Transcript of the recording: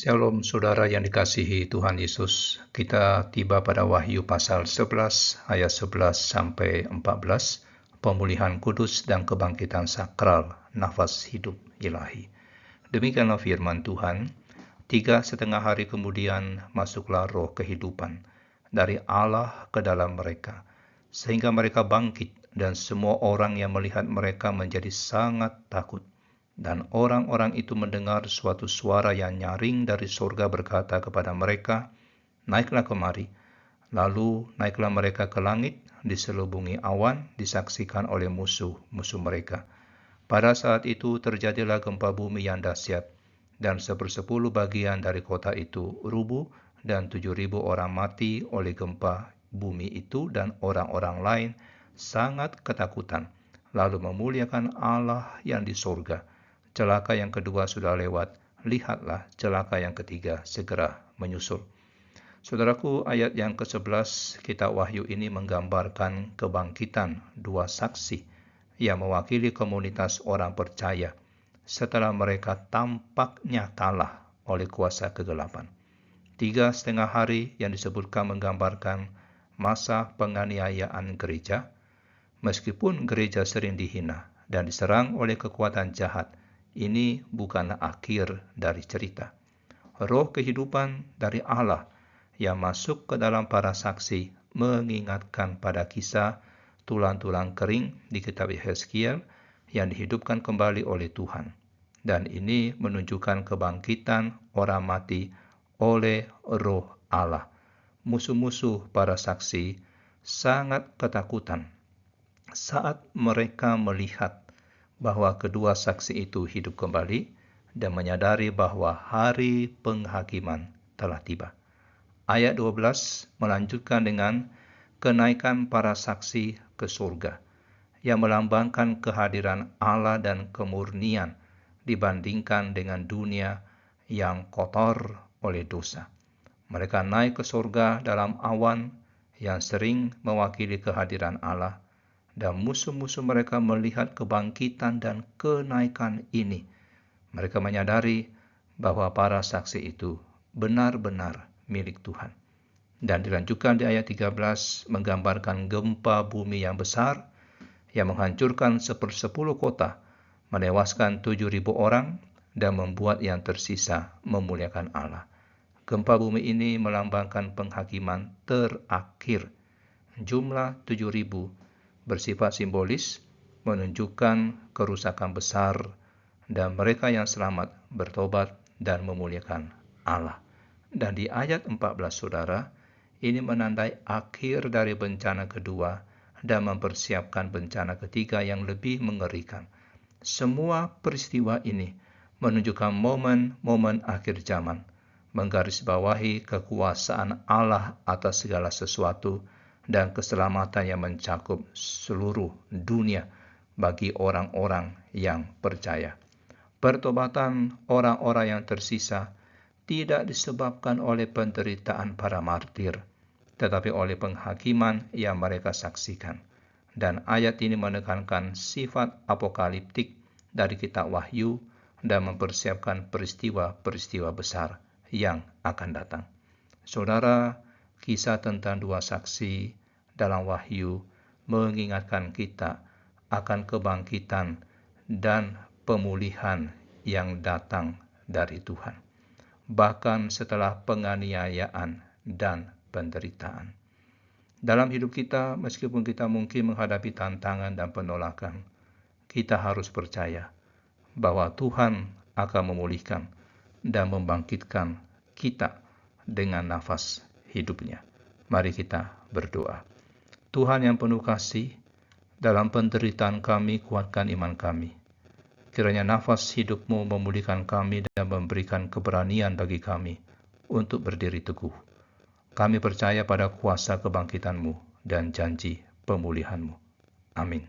Shalom saudara yang dikasihi Tuhan Yesus. Kita tiba pada Wahyu pasal 11 ayat 11 sampai 14, pemulihan kudus dan kebangkitan sakral nafas hidup ilahi. Demikianlah firman Tuhan. 3,5 hari kemudian masuklah roh kehidupan dari Allah ke dalam mereka, sehingga mereka bangkit, dan semua orang yang melihat mereka menjadi sangat takut. Dan orang-orang itu mendengar suatu suara yang nyaring dari surga berkata kepada mereka, "Naiklah kemari." Lalu naiklah mereka ke langit, diselubungi awan, disaksikan oleh musuh-musuh mereka. Pada saat itu terjadilah gempa bumi yang dahsyat, dan 1/10 bagian dari kota itu rubuh, dan 7.000 orang mati oleh gempa bumi itu, dan orang-orang lain sangat ketakutan, lalu memuliakan Allah yang di surga. Celaka yang kedua sudah lewat, lihatlah celaka yang ketiga segera menyusul. Saudaraku, ayat yang ke-11 kitab Wahyu ini menggambarkan kebangkitan dua saksi yang mewakili komunitas orang percaya setelah mereka tampaknya kalah oleh kuasa kegelapan. 3,5 hari yang disebutkan menggambarkan masa penganiayaan gereja. Meskipun gereja sering dihina dan diserang oleh kekuatan jahat, ini bukanlah akhir dari cerita. Roh kehidupan dari Allah yang masuk ke dalam para saksi mengingatkan pada kisah tulang-tulang kering di kitab Yehezkiel yang dihidupkan kembali oleh Tuhan. Dan ini menunjukkan kebangkitan orang mati oleh roh Allah. Musuh-musuh para saksi sangat ketakutan saat mereka melihat bahwa kedua saksi itu hidup kembali dan menyadari bahwa hari penghakiman telah tiba. Ayat 12 melanjutkan dengan kenaikan para saksi ke surga yang melambangkan kehadiran Allah dan kemurnian dibandingkan dengan dunia yang kotor oleh dosa. Mereka naik ke surga dalam awan yang sering mewakili kehadiran Allah, dan musuh-musuh mereka melihat kebangkitan dan kenaikan ini. Mereka menyadari bahwa para saksi itu benar-benar milik Tuhan. Dan dilanjutkan di ayat 13 menggambarkan gempa bumi yang besar yang menghancurkan 1/10 kota, menewaskan 7.000 orang, dan membuat yang tersisa memuliakan Allah. Gempa bumi ini melambangkan penghakiman terakhir. Jumlah 7.000 bersifat simbolis, menunjukkan kerusakan besar, dan mereka yang selamat bertobat dan memuliakan Allah. Dan di ayat 14, saudara, ini menandai akhir dari bencana kedua dan mempersiapkan bencana ketiga yang lebih mengerikan. Semua peristiwa ini menunjukkan momen-momen akhir zaman, menggarisbawahi kekuasaan Allah atas segala sesuatu dan keselamatan yang mencakup seluruh dunia bagi orang-orang yang percaya. Pertobatan orang-orang yang tersisa tidak disebabkan oleh penderitaan para martir, tetapi oleh penghakiman yang mereka saksikan. Dan ayat ini menekankan sifat apokaliptik dari kitab Wahyu dan mempersiapkan peristiwa-peristiwa besar yang akan datang. Saudara, kisah tentang dua saksi dalam Wahyu mengingatkan kita akan kebangkitan dan pemulihan yang datang dari Tuhan, bahkan setelah penganiayaan dan penderitaan. Dalam hidup kita, meskipun kita mungkin menghadapi tantangan dan penolakan, kita harus percaya bahwa Tuhan akan memulihkan dan membangkitkan kita dengan nafas hidupnya. Mari kita berdoa. Tuhan yang penuh kasih, dalam penderitaan kami kuatkan iman kami. Kiranya nafas hidupmu memulihkan kami dan memberikan keberanian bagi kami untuk berdiri teguh. Kami percaya pada kuasa kebangkitanmu dan janji pemulihanmu. Amin.